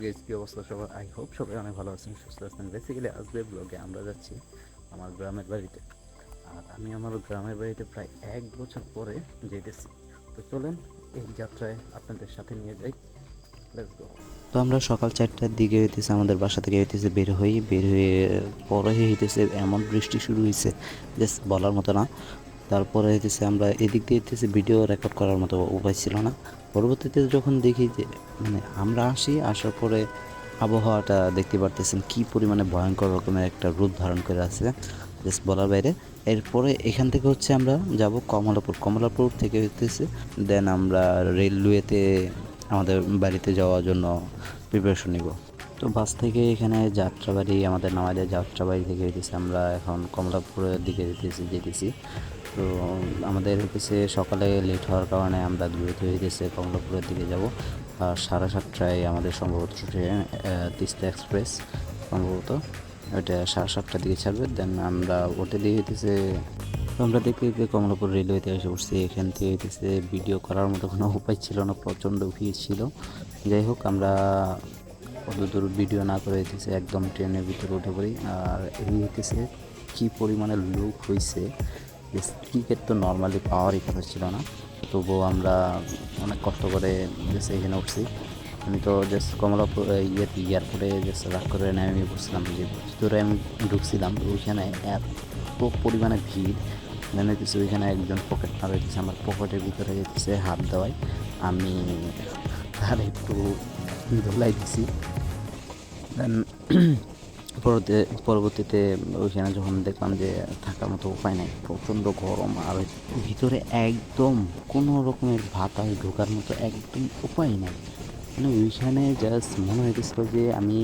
Guys, কি অবস্থা সবার? আই হোপ সবাই অনেক ভালো আছেন, সুস্থ আছেন। বেসিক্যালি আজকের ব্লগে আমরা যাচ্ছি আমার গ্রামের বাড়িতে। আর আমি আমার গ্রামের বাড়িতে প্রায় 1 বছর পরে যেতেছি। তো চলেন এই যাত্রায় আপনাদের সাথে নিয়ে যাই। Let's go. তো আমরা সকাল 4টার দিকে হইতেছে আমাদের বাসা থেকে হইতেছে বের হয়ে পরে হইতেছে এমন বৃষ্টি শুরু হয়েছে, জাস্ট বলার মতো না। তারপরে হইতেছে আমরা এদিক দিয়ে হইতেছে ভিডিও রেকর্ড করার মতো উপায় ছিল না। পরবর্তীতে যখন দেখি যে আমরা আসার পরে আবহাওয়াটা দেখতে পারতেছেন কি পরিমাণে ভয়ঙ্কর রকমের একটা রূপ ধারণ করে আছে, জাস্ট বলার বাইরে। এরপরে এখান থেকে হচ্ছে আমরা যাব কমলাপুর থেকে হইতেছে দেন আমরা রেলওয়েতে আমাদের বাড়িতে যাওয়ার জন্য প্রিপারেশন নিব। তো বাস থেকে এখানে যাত্রাবাড়ি আমাদের নামাইলে যাত্রাবাড়ি থেকে হইতেছে আমরা এখন কমলাপুরের দিকে যেতেছি। তো আমাদের হইতেছে সকালে লেট হওয়ার কারণে আমরা দ্রুত হইতেছে কমলাপুরের দিকে যাব। আর 7:30টায় আমাদের সম্ভবত ট্রেন, তিস্তা এক্সপ্রেস সম্ভবত ওইটা 7:30টার দিকে ছাড়বে। দেন আমরা ওটা দিয়ে হইতেছে। তো আমরা দেখতে দেখতে কমলাপুর রেলওয়েতে এসে পড়ছি। এখান থেকে হইতেছে ভিডিও করার মতো কোনো উপায় ছিল না, প্রচণ্ড ভিড় ছিল। যাই হোক, আমরা অতদূর ভিডিও না করে হইতেছে একদম ট্রেনের ভিতরে উঠে পড়ি। আর এই হইতেছে কী পরিমাণে লোক হয়েছে, যে টিকিট তো নর্মালি পাওয়ারই কথা ছিল না, তবুও আমরা অনেক কষ্ট করে জাস্ট এখানে উঠছি। আমি তো জাস্ট কমলাপুর এয়ারপোর্টে জাস্ট রাগ করে নেমে বসছিলাম, যে ভিতরে আমি ঢুকছিলাম, ওইখানে এত পরিমাণে ভিড়। মানে হচ্ছে ওইখানে একজন পকেট মার হইতেছে, আমার পকেটের ভিতরে যেতেছে হাত দেওয়ায় আমি তার একটু ধুলাই দিছি। দেন পরবর্তীতে ওইখানে যখন দেখলাম যে থাকার মতো উপায় নাই, প্রচণ্ড গরম, আর ভিতরে একদম কোনো রকমের বাতাস ঢোকার মতো একদম উপায় নাই। মানে ওইখানে জাস্ট মনে হইতেছিল যে আমি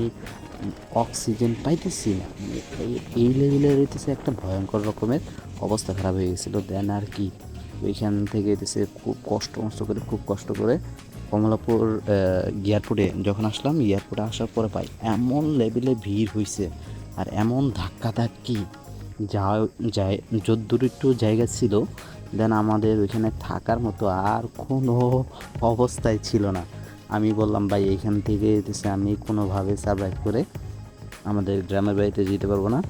অক্সিজেন পাইতেছি না। মানে এই লেভেলের হইতেছে একটা ভয়ঙ্কর রকমের অবস্থা খারাপ হয়ে গেছিলো। দেন আর কি, ওইখান থেকে হইতেছে খুব কষ্ট করে কমলাপুর এয়ারপোর্টে যখন আসলাম, এয়ারপোর্টে আসার পরে পাই এমন লেভেলে ভিড় হয়েছে আর এমন ধাক্কি যা যায় যদ্দূর একটু জায়গা ছিল। দেন আমাদের ওইখানে থাকার মতো আর কোনো অবস্থায় ছিল না। আমি বললাম, ভাই এইখান থেকে আমি কোনোভাবে সার্ভাইভ করে আমাদের গ্রামের বাড়িতে যেতে পারবো না।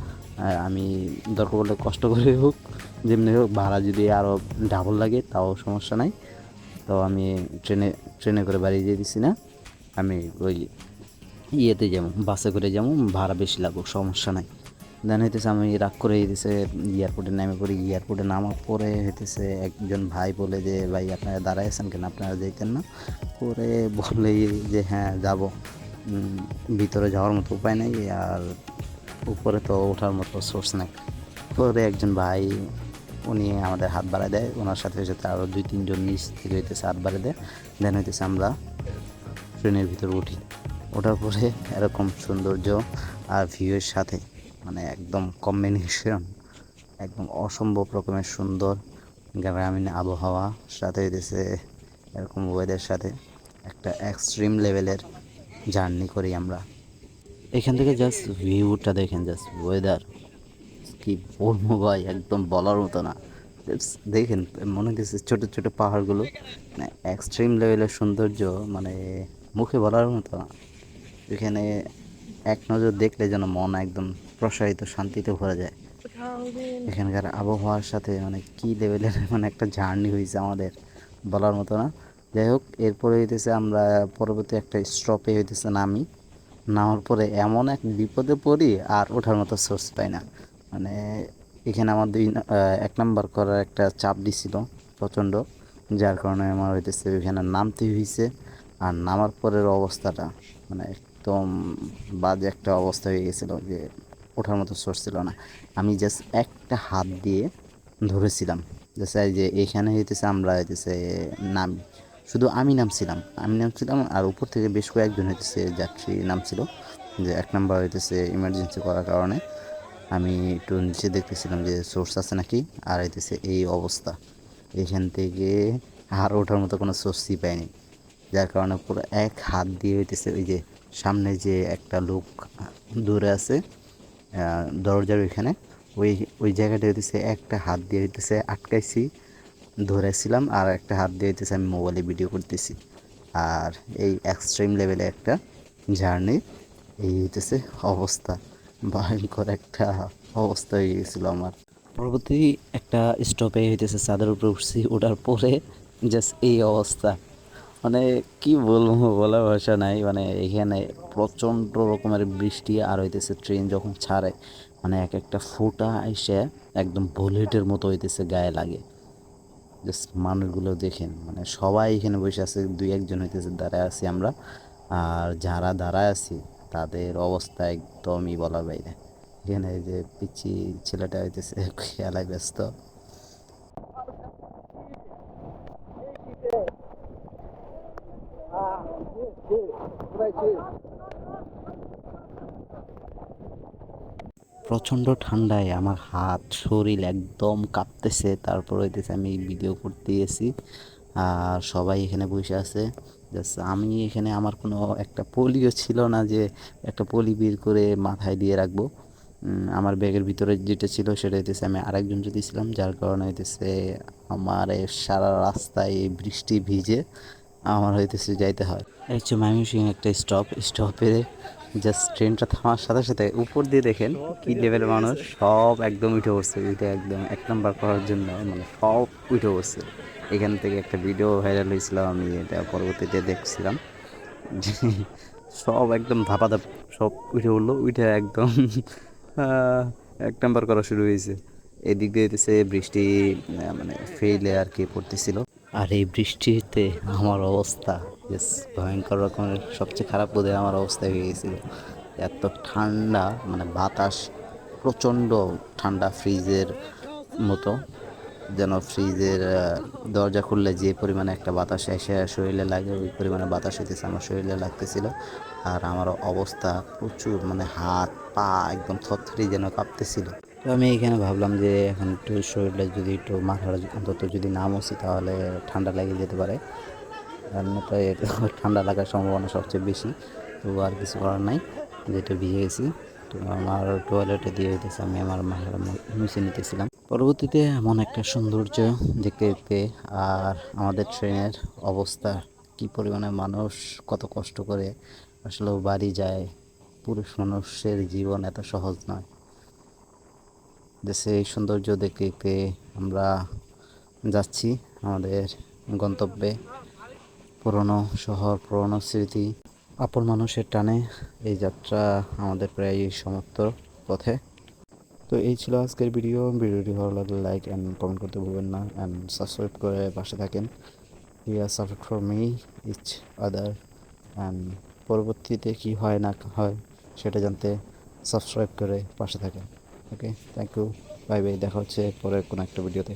আমি দরকার পড়লে কষ্ট করে হোক, যেমনি হোক, ভাড়া যদি আরও ডাবল লাগে তাও সমস্যা নাই। তো আমি ট্রেনে করে বাড়ি যেতেছি না, আমি ওই ইয়েতে যাবো, বাসে করে যাবো, ভাড়া বেশি লাগুক সমস্যা নাই। দেন হইতেছে আমি রাগ করে হইতেছে এয়ারপোর্টে নেমে পড়ি। এয়ারপোর্টে নামার পরে হইতেছে একজন ভাই বলে যে, ভাই আপনারা দাঁড়ায় আছেন কেন, আপনারা যাইতেন না? পরে বলে যে হ্যাঁ যাব, ভিতরে যাওয়ার মতো উপায় নেই, আর উপরে তো ওঠার মতো সোর্স নেই। পরে একজন ভাই, উনি আমাদের হাত বাড়ায় দেয়, ওনার সাথে সাথে আরও 2-3 জন নিচ থেকে হইতেছে হাত বাড়ায় দেয়। দেন হইতেছে আমরা ট্রেনের ভিতরে উঠি। ওঠার পরে এরকম সৌন্দর্য আর ভিউয়ের সাথে, মানে একদম কম্বিনেশন, একদম অসম্ভব রকমের সুন্দর গ্রামীণ আবহাওয়া সাথে হইতেছে এরকম ওয়েদার সাথে একটা এক্সট্রিম লেভেলের জার্নি করি আমরা। এখান থেকে জাস্ট ভিউটা দেখেন, জাস্ট ওয়েদার কি বলবো ভাই, একদম বলার মতো না। দেখেন, মনে হচ্ছে ছোটো ছোটো পাহাড়গুলো, মানে এক্সট্রিম লেভেলের সৌন্দর্য, মানে মুখে বলার মতো না। এখানে এক নজর দেখলে যেন মন একদম প্রসারিত শান্তিতে ভরে যায়। এখানকার আবহাওয়ার সাথে মানে কী লেভেলের মানে একটা জার্নি হয়েছে আমাদের, বলার মতো না। যাই হোক, এরপরে হইতেছে আমরা পরবর্তী একটা স্টপে হইতেছে নামার পরে এমন এক বিপদে পড়ি, আর ওঠার মতো সোর্স পাই না। মানে এখানে আমার 1 নাম্বার করার একটা চাপ দিছিল প্রচণ্ড, যার কারণে আমার হইতেছে ওইখানে নামতে হয়েছে। আর নামার পরের অবস্থাটা মানে একদম বাজে একটা অবস্থা হয়ে গেছিলো, যে ওঠার মতো সোর্স ছিল না। আমি জাস্ট একটা হাত দিয়ে ধরেছিলাম, জাস্ট এই যে এইখানে হইতেছে আমরা হইতেছে নামি, শুধু আমি নামছিলাম আর উপর থেকে বেশ কয়েকজন হইতেছে যাত্রী নামছিল। যে 1 নাম্বার হইতেছে ইমার্জেন্সি করার কারণে আমি একটু নিচে দেখতেছিলাম যে সোর্স আছে নাকি। আর হইতেছে এই অবস্থা, এখান থেকে আর ওঠার মতো কোনো সোর্সই পাইনি, যার কারণে পুরো এক হাত দিয়ে হইতেছে ওই যে সামনে যে একটা লোক দূরে আছে দরজার ওইখানে, ওই ওই জায়গাটা হইতেছে একটা হাত দিয়ে হইতেছে আটকাইছি, ধরেছিলাম, আর একটা হাত দিয়ে হইতেছে আমি মোবাইলে ভিডিও করতেছি। আর এই এক্সট্রিম লেভেলে একটা জার্নি এই হইতেছে অবস্থা, ভয়ঙ্কর একটা অবস্থা হয়ে গেছিলো আমার। পরবর্তী একটা স্টপে হইতেছে চাঁদের উপরে উঠছি, ওঠার পরে জাস্ট এই অবস্থা, মানে কি বলবো, বলার ভাষা নাই। মানে এখানে প্রচণ্ড রকমের বৃষ্টি, আর হইতেছে ট্রেন যখন ছাড়ে মানে এক একটা ফোঁটা এসে একদম বুলেটের মতো হইতেছে গায়ে লাগে। জাস্ট মানুষগুলো দেখেন, মানে সবাই এখানে বসে আছে, দুই একজন হইতেছে দাঁড়ায় আছি আমরা। আর যারা দাঁড়ায় আছি তাদের অবস্থা একদমই বলার বাইরে। এখানে এই যে পিচ্ছি ছেলেটা হইতেছে খেলায় ব্যস্ত। প্রচণ্ড ঠান্ডায় আমার হাত শরীর একদম কাঁপতেছে, তারপর হইতেছে আমি ভিডিও করতে গেছি আর সবাই এখানে বসে আছে। জাস্ট আমি এখানে আমার কোনো একটা পলিও ছিল না যে একটা পলি বের করে মাথায় দিয়ে রাখবো। আমার ব্যাগের ভিতরে যেটা ছিল সেটা হইতেছে আমি আরেকজন দিয়েছিলাম, যার কারণে হইতেছে আমার এই সারা রাস্তায় এই বৃষ্টি ভিজে আমার হইতেছে যাইতে হয়। এই হচ্ছে ময়মনসিংহ একটা স্টপে জাস্ট ট্রেনটা থামার সাথে সাথে উপর দিয়ে দেখেন কি লেভেলের মানুষ, সব একদম উঠে পড়ছে, উঠে একদম এক নাম্বার করার জন্য মানে সব উঠে পড়ছে। এখান থেকে একটা ভিডিও ভাইরাল হয়েছিল, আমি এটা পরবর্তীতে দেখছিলাম যে সব একদম ধাপাধাপ সব উঠে উঠলো, উঠে একদম এক নাম্বার করা শুরু হয়েছে। এদিক দিয়ে হইতেছে বৃষ্টি মানে ফেইলে আর কি পড়তেছিল। আর এই বৃষ্টিতে আমার অবস্থা বেশ ভয়ঙ্কর রকমের, সবচেয়ে খারাপ বোধহয় আমার অবস্থা হয়ে গেছিল। এত ঠান্ডা, মানে বাতাস প্রচণ্ড ঠান্ডা, ফ্রিজের মতো, যেন ফ্রিজের দরজা খুললে যে পরিমাণে একটা বাতাস এসে শরীরে লাগে ওই পরিমাণে বাতাস হইতেছে আমার শরীরে লাগতেছিল। আর আমার অবস্থা প্রচুর, মানে হাত পা একদম থরথরি যেন কাঁপতেছিল। তো আমি এখানে ভাবলাম যে এখন একটু শরীরটা যদি একটু মাথাটা অন্তত যদি না মুছি তাহলে ঠান্ডা লেগে যেতে পারে, অন্যথায় এটা ঠান্ডা লাগার সম্ভাবনা সবচেয়ে বেশি। তো আর কিছু করার নাই, যেটা ভিজে গেছি। তো আমার টয়লেটে দিয়ে হইতেছে আমি আমার মাথাটা মুছে নিতেছিলাম। পরবর্তীতে এমন একটা সৌন্দর্য দেখতে দেখতে, আর আমাদের ট্রেনের অবস্থা কি পরিমাণে মানুষ কত কষ্ট করে আসলে বাড়ি যায়। পুরুষ মানুষের জীবন এত সহজ নয়। দেশে এই সৌন্দর্য দেখতে দেখতে আমরা যাচ্ছি আমাদের গন্তব্যে। পুরনো শহর, পুরনো স্মৃতি, আপন মানুষের টানে এই যাত্রা আমাদের প্রায় সমাপ্ত পথে। তো এই ছিল আজকের ভিডিওটি ভালো লাগলে লাইক অ্যান্ড কমেন্ট করতে ভুলবেন না, অ্যান্ড সাবস্ক্রাইব করে পাশে থাকেন। You support for me each other, and পরবর্তীতে কি হয় না হয় সেটা জানতে সাবস্ক্রাইব করে পাশে থাকেন। ওকে, থ্যাংক ইউ, বাই বাই, দেখা হচ্ছে পরের কোনো একটা ভিডিওতে।